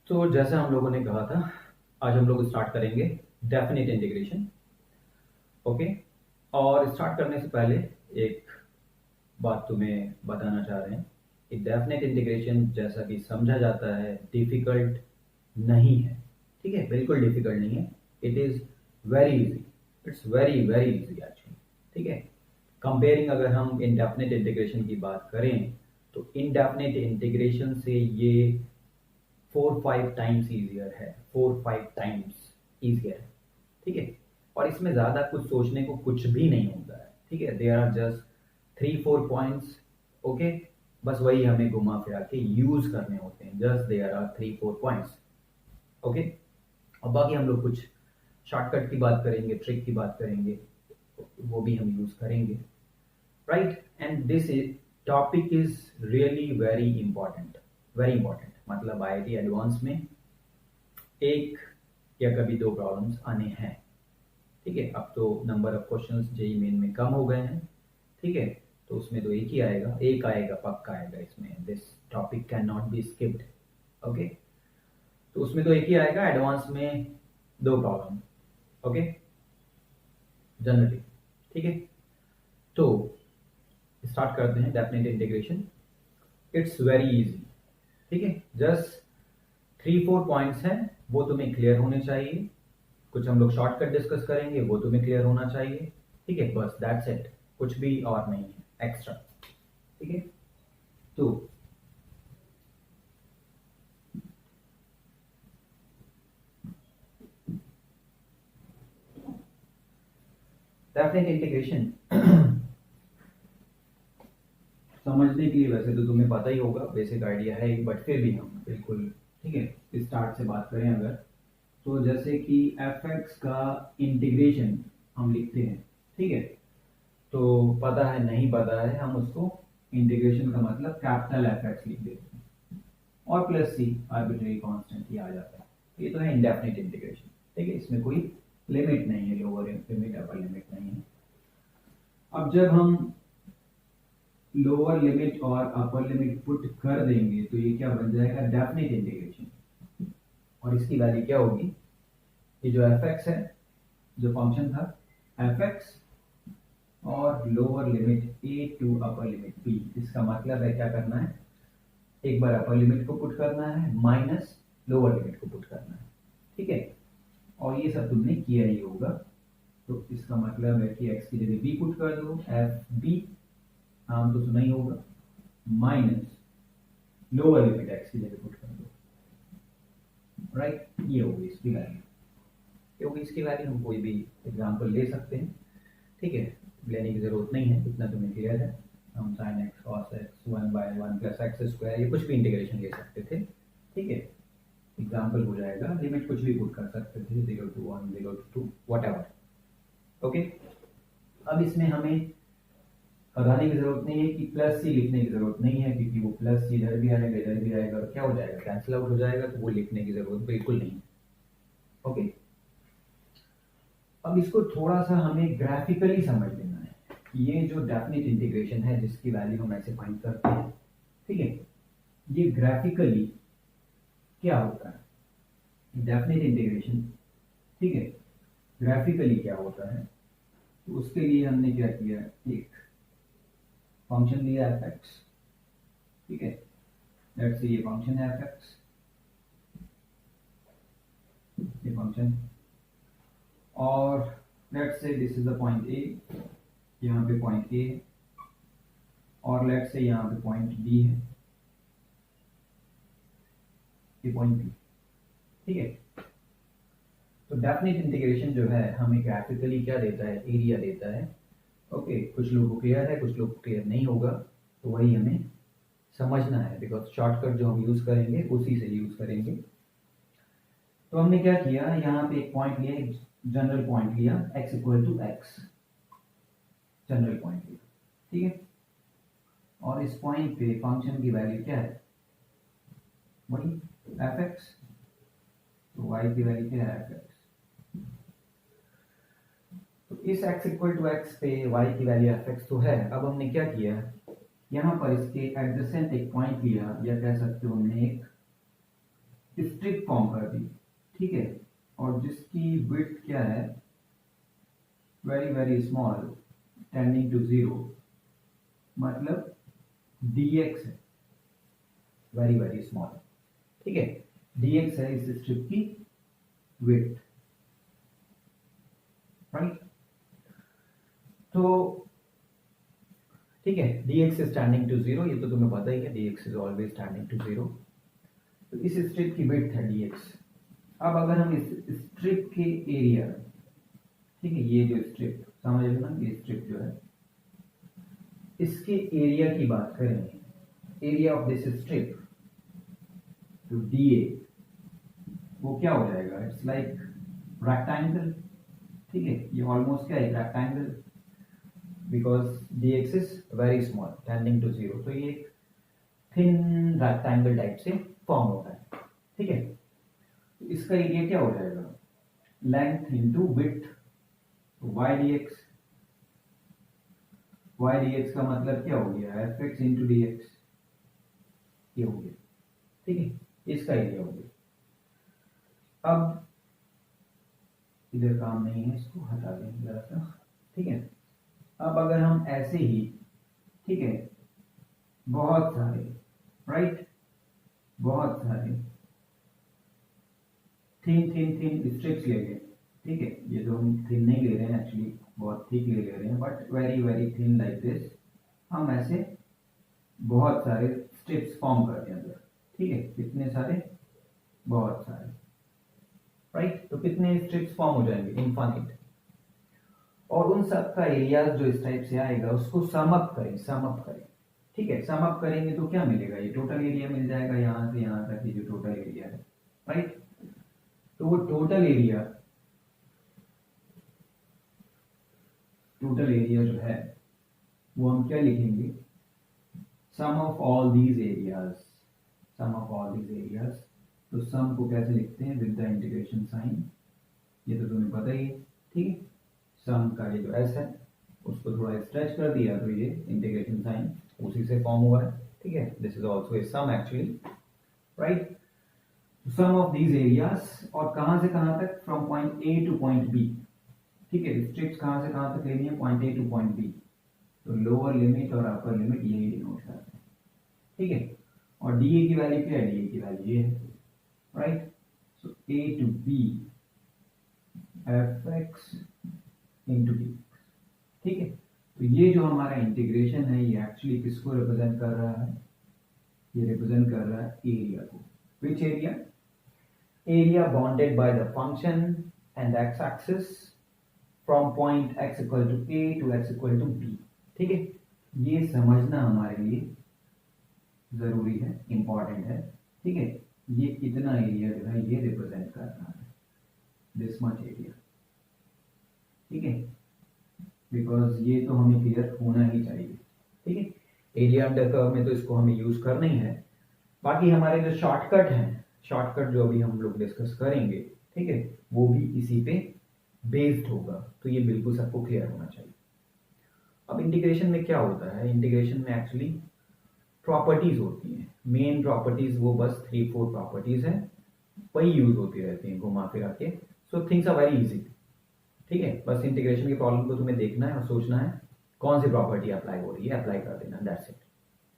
तो जैसा हम लोगों ने कहा था, आज हम लोग स्टार्ट करेंगे डेफिनेट इंटीग्रेशन। ओके। और स्टार्ट करने से पहले एक बात तुम्हें बताना चाह रहे हैं कि डेफिनेट इंटीग्रेशन जैसा कि समझा जाता है डिफिकल्ट नहीं है। ठीक है, बिल्कुल डिफिकल्ट नहीं है। It is very easy. It's very very easy actually. ठीक है। कंपेयरिंग अगर हम इनडेफिनेट इंटीग्रेशन की बात करें तो इनडेफिनेट इंटीग्रेशन से ये 4-5 टाइम्स ईजियर है। 4-5 टाइम्स ईजियर है। ठीक है। और इसमें ज़्यादा कुछ सोचने को कुछ भी नहीं होता है। ठीक है, there are just 3-4 points. Okay. बस वही हमें घुमा फिरा के यूज करने होते हैं। Just there are 3-4 points. Okay. अब बाकी हम लोग कुछ शॉर्टकट की बात करेंगे, ट्रिक की बात करेंगे, वो भी हम यूज करेंगे। Right. And this topic is really very important. Very important मतलब आईआईटी एडवांस में एक या कभी दो प्रॉब्लम्स आने हैं। ठीक है। अब तो number of questions JEE Main में कम हो गए हैं। ठीक है। तो उसमें तो एक ही आएगा, एक आएगा, पक्का आएगा इसमें। This topic can not be skipped. Okay. तो उसमें तो एक ही आएगा, एडवांस में दो प्रॉब्लम। Okay, generally. ठीक है। तो स्टार्ट करते हैं definite integration. It's very easy. ठीक है। जस्ट 3-4 पॉइंट्स हैं, वो तुम्हें क्लियर होने चाहिए। कुछ हम लोग शॉर्टकट डिस्कस करेंगे, वो तुम्हें क्लियर होना चाहिए। ठीक है, बस दैट्स इट। कुछ भी और नहीं है एक्स्ट्रा। ठीक है। तो डेफिनेट इंटीग्रेशन समझने के लिए वैसे तो तुम्हें पता ही होगा, बेसिक आइडिया है, बट फिर भी हम बिल्कुल ठीक है स्टार्ट से बात करें अगर, तो जैसे कि एफ एक्स का इंटीग्रेशन हम लिखते हैं। ठीक है। तो पता है नहीं पता है, हम उसको इंटीग्रेशन का मतलब कैपिटल एफ एक्स लिख देते हैं और प्लस सी आर्बिट्रेरी कांस्टेंट ही आ जाता है। ये तो है इंडेफिनिट इंटीग्रेशन। ठीक है, इसमें कोई लिमिट नहीं है, लोअर लिमिट अपर लिमिट नहीं है। अब जब हम लोअर लिमिट और अपर लिमिट पुट कर देंगे तो ये क्या बन जाएगा, डेफिनेट इंटीग्रेशन। और इसकी वैल्यू क्या होगी, ये जो एफ एक्स है, जो फंक्शन था एफ एक्स और lower limit A to upper limit B, इसका मतलब है क्या करना है, एक बार अपर लिमिट को पुट करना है माइनस लोअर लिमिट को पुट करना है। ठीक है। और ये सब तुमने किया ही होगा। तो इसका मतलब है कि x की जगह b पुट कर दो, एफ बी नाम तो सुना ही होगा, माइनस लोअर लिमिट x की जगह पुट कर दो। राइट। ये होगी इसकी वैल्यू। ये होगी इसकी वैल्यू। हम कोई भी एग्जांपल ले सकते हैं। ठीक है, लेने की जरूरत नहीं है, इतना तुम्हें क्लियर है। हम sine x cos x 1/1 plus x square, ये कुछ भी इंटीग्रेशन ले सकते थे। ठीक है। एग्जाम्पल हो जाएगा, लिमिट कुछ भी पुट कर सकते थे, 0 to 1, 0 to 2, what ever. Okay. अब इसमें हमें बताने की जरूरत नहीं है कि प्लस सी लिखने की जरूरत नहीं है, क्योंकि वो प्लस सी इधर भी आएगा इधर भी आएगा और क्या हो जाएगा, कैंसिल आउट हो जाएगा, तो वो लिखने की जरूरत बिल्कुल नहीं है। ओके। अब इसको थोड़ा सा हमें ग्राफिकली समझ लेना है। ये जो डेफिनेट इंटीग्रेशन है जिसकी वैल्यू हम ऐसे फाइंड करते हैं, ठीक है, ये ग्राफिकली क्या होता है डेफिनेट इंटीग्रेशन। ठीक है, ग्राफिकली क्या होता है, तो उसके लिए हमने क्या किया, एक फंक्शन लिया एफ एक्स। ठीक है, लेट्स से ये फंक्शन है एफ एक्स, ये फंक्शन, और let's say this is the point A, यहाँ पे पॉइंट ए, और लेट्स से यहाँ पे पॉइंट बी है, ये पॉइंट बी। ठीक है। तो डेफिनेट इंटीग्रेशन जो है हमें ग्राफिकली क्या देता है, एरिया देता है। ओके। कुछ लोगों को क्लियर है, कुछ लोगों को क्लियर नहीं होगा, तो वही हमें समझना है, बिकॉज शॉर्टकट जो हम यूज करेंगे उसी से यूज करेंगे। तो हमने क्या किया, यहाँ पे एक पॉइंट लिया, एक जनरल पॉइंट लिया, x equal to X, general point लिया। ठीक है। और इस पॉइंट पे फंक्शन की वैल्यू क्या है, वही एफ एक्स। तो y की वैल्यू क्या है, एफ एक्स। तो इस x इक्वल टू एक्स पे y की वैल्यू एफ एक्स तो है। अब हमने क्या किया, यहाँ पर इसके एडजेसेंट एक पॉइंट लिया, या कह सकते हो हमने एक स्ट्रिप फॉर्म कर दी, ठीक है, और जिसकी विड्थ क्या है, very very small, tending to zero, मतलब dx है, वेरी वेरी स्मॉल, ठीक है, dx है इस स्ट्रिप की विड्थ, राइट। तो ठीक है, dx is standing to zero, ये तो तुम्हें पता ही है, dx is always standing to zero. तो इस स्ट्रिप की विड्थ है dx। अब अगर हम इस स्ट्रिप के एरिया, ठीक है, ये जो स्ट्रिप समझ लो ना, ये स्ट्रिप जो है, इसके एरिया की बात करें, एरिया ऑफ दिस स्ट्रिप, तो dA वो क्या हो जाएगा, इट्स लाइक रेक्टेंगल, ठीक है, ये ऑलमोस्ट क्या है, rectangle, because dx is very small tending to zero, तो ये थिन रेक्टेंगल टाइप से फॉर्म होता है, ठीक है। तो इसका एरिया क्या हो जाएगा, length into width, y dx, y dx का मतलब क्या हो गया, fx इंटू dx, ये हो गया, ठीक है, इसका एरिया हो गया। अब इधर काम नहीं है, इसको हटा देंगे जरा सा, ठीक है। अब अगर हम ऐसे ही, ठीक है, बहुत सारे, राइट, बहुत सारे थिन थिन थिन स्ट्रिप्स ले लें, ठीक है, ये जो हम थिन नहीं ले रहे हैं एक्चुअली, बहुत थिक ले रहे हैं, but very very thin like this, हम ऐसे बहुत सारे स्ट्रिप्स फॉर्म करते हैं अंदर, ठीक है, कितने सारे, बहुत सारे, राइट। तो कितने स्ट्रिप्स फॉर्म हो जाएंगे, इनफाइनाइट, और उन सब का एरिया जो इस टाइप से आएगा उसको सम अप करें, सम अप करें, ठीक है, सम अप करेंगे तो क्या मिलेगा, ये टोटल एरिया मिल जाएगा, यहां से यहां तक ये जो टोटल एरिया है, राइट। तो वो टोटल एरिया जो है वो हम क्या लिखेंगे, sum of all these areas, sum of all these areas. तो सम को कैसे लिखते हैं, विद द इंटीग्रेशन साइन, ये तो तुम्हें पता ही है, ठीक है, सम का ये जो एस है उसको थोड़ा स्ट्रेच कर दिया तो ये इंटीग्रेशन साइन उसी से फॉर्म हुआ है, ठीक है, this is also a sum actually, right. Sum of these areas, और कहां से कहां तक, from point A to point B, ठीक है, स्ट्रिप्स कहां से कहां तक लेनी है, point A to point B, तो लोअर लिमिट और अपर लिमिट यही डिनोट करते हैं, ठीक है। और डी ए की वैल्यू क्या है, डी ए की वैल्यू ये है, right. So A to B F X into D, ठीक है। तो ये जो हमारा इंटीग्रेशन है ये एक्चुअली किसको रिप्रेजेंट कर रहा है, ये रिप्रेजेंट कर रहा है एरिया को, which area, area bounded by the function and X axis from point x equal to a to x equal to b, ठीक है, ये समझना हमारे लिए जरूरी है, इंपॉर्टेंट है, ठीक है। ये इतना एरिया जो है ये रिप्रेजेंट कर रहा है, दिस मच एरिया, ठीक है, बिकॉज ये तो हमें क्लियर होना ही चाहिए, ठीक है। एरिया अंडर कर्व में तो इसको हमें यूज करना ही है, बाकी हमारे जो शॉर्टकट हैं, शॉर्टकट जो अभी हम लोग डिस्कस करेंगे, ठीक है, वो भी इसी पे बेस्ड होगा, तो ये बिल्कुल सबको क्लियर होना चाहिए। अब इंटीग्रेशन में क्या होता है, इंटीग्रेशन में एक्चुअली प्रॉपर्टीज होती हैं, मेन प्रॉपर्टीज वो बस 3-4 प्रॉपर्टीज हैं, वही यूज होती रहती हैं घुमा फिरा के, so things are very easy, ठीक है। बस इंटीग्रेशन की प्रॉब्लम को तुम्हें देखना है और सोचना है कौन सी प्रॉपर्टी अप्लाई हो रही है, अप्लाई कर देना, दैट्स इट,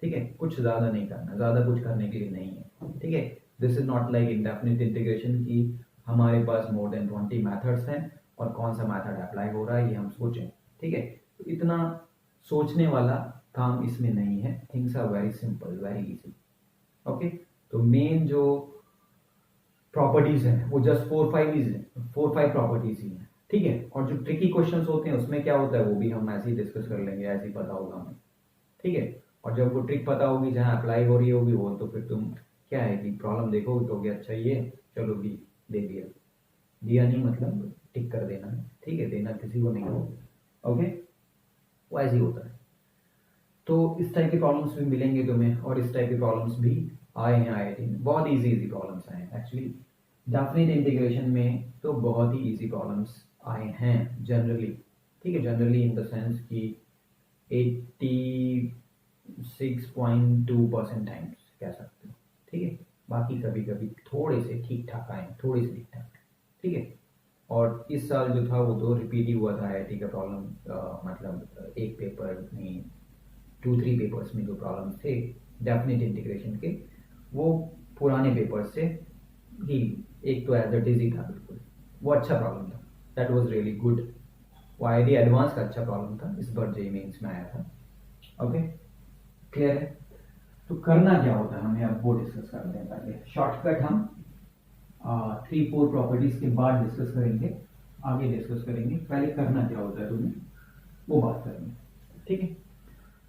ठीक है, कुछ ज्यादा नहीं करना, ज्यादा कुछ करने के लिए नहीं है, ठीक है। This is not like indefinite integration की हमारे पास मोर देन 20 मेथड्स हैं और कौन सा मेथड अप्लाई हो रहा है ये हम सोचें, ठीक है। तो इतना सोचने वाला काम इसमें नहीं है, things are very simple, very easy, okay. तो मेन जो प्रॉपर्टीज हैं वो जस्ट 4-5 प्रॉपर्टीज ही हैं, ठीक है। और जो ट्रिकी क्वेश्चंस होते हैं उसमें क्या होता है वो भी हम ऐसे ही डिस्कस कर लेंगे, ऐसे ही पता होगा हमें, ठीक है। और जब वो ट्रिक पता होगी जहाँ अप्लाई हो रही होगी वो, तो फिर तुम क्या है कि प्रॉब्लम देखोगे तो अच्छा ये चलो भी दे दिया, दिया नहीं मतलब टिक कर देना है, ठीक है, देना किसी को नहीं होगा, ओके, वो ऐसे ही होता है। तो इस टाइप के प्रॉब्लम्स भी मिलेंगे तुम्हें, और इस टाइप के प्रॉब्लम्स भी आए हैं आईआईटी में, बहुत इजी प्रॉब्लम्स आए हैं एक्चुअली, डेफिनेट इंटीग्रेशन में तो बहुत ही इजी प्रॉब्लम्स आए हैं जनरली, ठीक है, जनरली इन द सेंस कि 86.2% टाइम्स कह सकते हो, ठीक है, बाकी कभी कभी थोड़े से ठीक ठाक आए, थोड़े से ठीक ठाक, ठीक है। और इस साल जो था वो तो रिपीट ही हुआ था आईआईटी का प्रॉब्लम, मतलब एक पेपर नहीं, 2-3 पेपर्स में जो प्रॉब्लम्स थे डेफिनेट इंटीग्रेशन के, वो पुराने पेपर से ही एक तो एज इट इज ही था बिल्कुल, वो अच्छा प्रॉब्लम था, दैट वाज रियली गुड। वो आईआईटी एडवांस का अच्छा प्रॉब्लम था, इस बार जेईई मेंस में आया था। ओके, क्लियर है। तो करना क्या होता है हमें, अब वो डिस्कस करते हैं। पहले शॉर्टकट हम 3-4 प्रॉपर्टीज के बाद डिस्कस करेंगे, आगे डिस्कस करेंगे। पहले करना क्या होता है तुम्हें वो बात करनी है, ठीक है।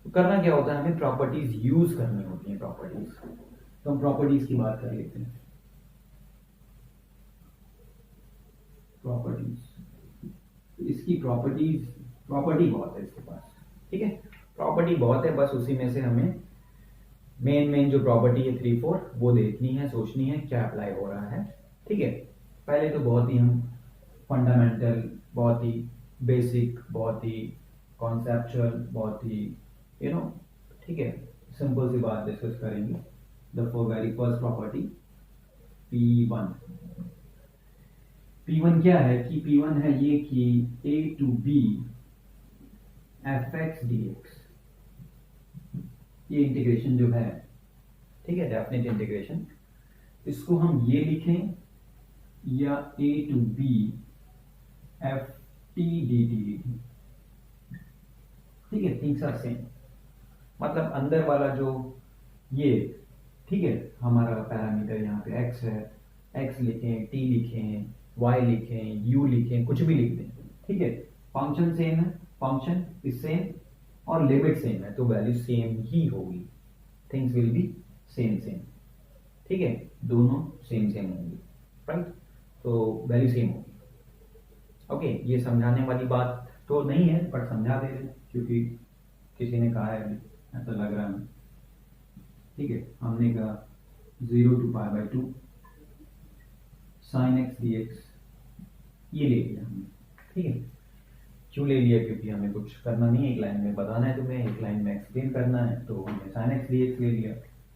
तो करना क्या होता है, हमें प्रॉपर्टीज यूज करनी होती हैं, प्रॉपर्टीज। तो हम प्रॉपर्टीज की बात कर लेते हैं। प्रॉपर्टीज, इसकी प्रॉपर्टी बहुत है इसके पास, ठीक है। प्रॉपर्टी बहुत है, बस उसी में से हमें मेन जो प्रॉपर्टी है 3-4 वो देखनी है, सोचनी है क्या अप्लाई हो रहा है, ठीक है। पहले तो बहुत ही हम फंडामेंटल, बहुत ही बेसिक, बहुत ही कॉन्सेप्चुअल, बहुत ही ठीक है, सिंपल सी बात डिस्कस करेंगे। The very first property P1। P1 क्या है कि P1 है ये कि A to B fx dx, ये इंटीग्रेशन जो है, ठीक है, डेफिनेट इंटीग्रेशन, इसको हम ये लिखें या A to B F T D T लिखें, ठीक है। थिंग्स आर सेम, मतलब अंदर वाला जो ये, ठीक है, हमारा पैरामीटर यहाँ पे x है, x लिखें, t लिखें, y लिखें, u लिखें, कुछ भी लिख दें, ठीक है। फंक्शन सेम है, फंक्शन इज सेम और लिमिट सेम है, तो वैल्यू सेम ही होगी, थिंग्स विल बी सेम, ठीक है, दोनों सेम होंगी, राइट। तो वैल्यू सेम होगी। ओके, ये समझाने वाली बात तो नहीं है, पर समझा दे रहे हैं क्योंकि किसी ने कहा है, ऐसा लग रहा है, ठीक है। हमने कहा 0 to π/2 sin x dx, ये ले लिया हमने, ठीक है। क्यों ले लिया, क्योंकि हमें कुछ करना नहीं है, एक लाइन में बताना है तुम्हें, एक लाइन में एक्सप्लेन करना है, तो हमने sin x dx ले लिया,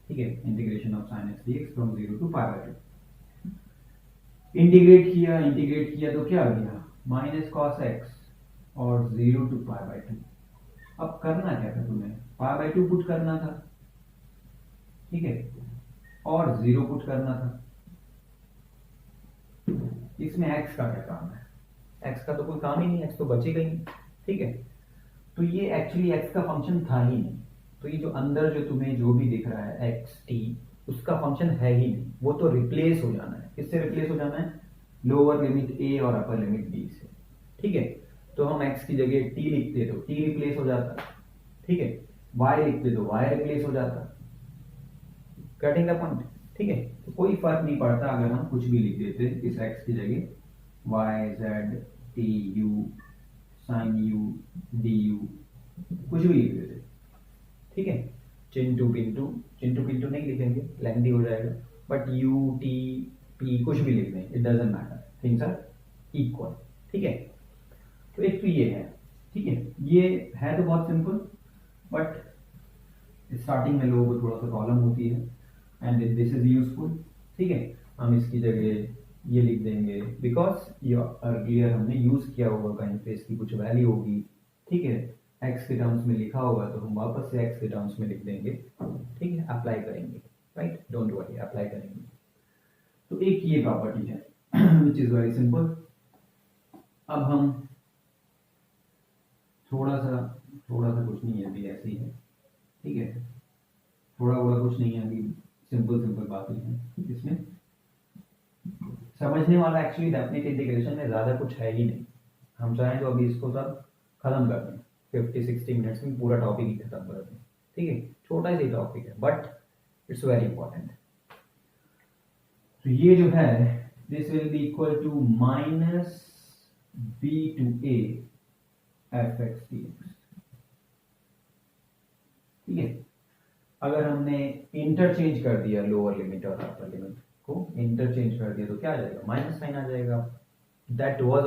ठीक है। Integration of sin x dx from 0 to π/2, integrate किया तो क्या आ गया, -cos x और 0 to π/2। अब करना क्या था तुम्हें, π/2 पुट करना था, ठीक है, और 0 पुट करना था। इसमें x का क्या काम है, x का तो कोई काम ही नहीं, x तो बचेगा ही, ठीक है। तो ये एक्चुअली x का फंक्शन था ही नहीं, तो ये जो अंदर जो तुम्हें जो भी दिख रहा है x t, उसका फंक्शन है ही नहीं, वो तो रिप्लेस हो जाना है। किससे रिप्लेस हो जाना है, लोअर लिमिट a और अपर लिमिट b से, ठीक है। तो हम x की जगह t लिखते तो t रिप्लेस हो जाता, ठीक है, y लिखते तो y रिप्लेस हो जाता, कटिंग द पॉइंट, ठीक है। तो कोई फर्क नहीं पड़ता अगर हम कुछ भी लिख देते इस x की जगह, y z t u sin u du, कुछ भी लिख देते, ठीक है। चिंटू पिंटू नहीं लिखेंगे, लेंथी हो जाएगा, बट u t p कुछ भी लिख दें, it doesn't matter, things are equal, ठीक है। तो एक तो ये है, ठीक है, ये है तो बहुत सिंपल, बट स्टार्टिंग में लोगों को थोड़ा सा प्रॉब्लम होती है, एंड दिस इज यूजफुल, ठीक है। हम इसकी जगह ये लिख देंगे बिकॉज ये अर्लियर हमने यूज किया होगा, कहीं पे इसकी कुछ वैल्यू होगी, ठीक है, x के टर्म्स में लिखा होगा तो हम वापस से x के टर्म्स में लिख देंगे, ठीक है, अप्लाई करेंगे, राइट, डोंट वरी, अप्लाई करेंगे। तो एक ये प्रॉपर्टी है विच इज वेरी सिंपल। अब हम थोड़ा सा कुछ नहीं है, अभी ऐसे ही है, ठीक है, थोड़ा कुछ नहीं है, अभी सिंपल बातें हैं इसमें। समझने वाला एक्चुअली डेफिनेट इंटीग्रेशन में ज़्यादा कुछ है ही नहीं, हम चाहें तो अभी इसको सब खत्म कर दें, 50-60 मिनट्स में पूरा टॉपिक ही खत्म कर दें, ठीक है। छोटा सी टॉपिक है बट इट्स वेरी इंपॉर्टेंट। तो ये जो है this will be equal to -b to a fx dx, ठीक है। अगर हमने इंटरचेंज कर दिया लोअर लिमिट और अपर लिमिट को इंटरचेंज कर दिया तो क्या आ जाएगा, माइनस साइन आ जाएगा, दैट वाज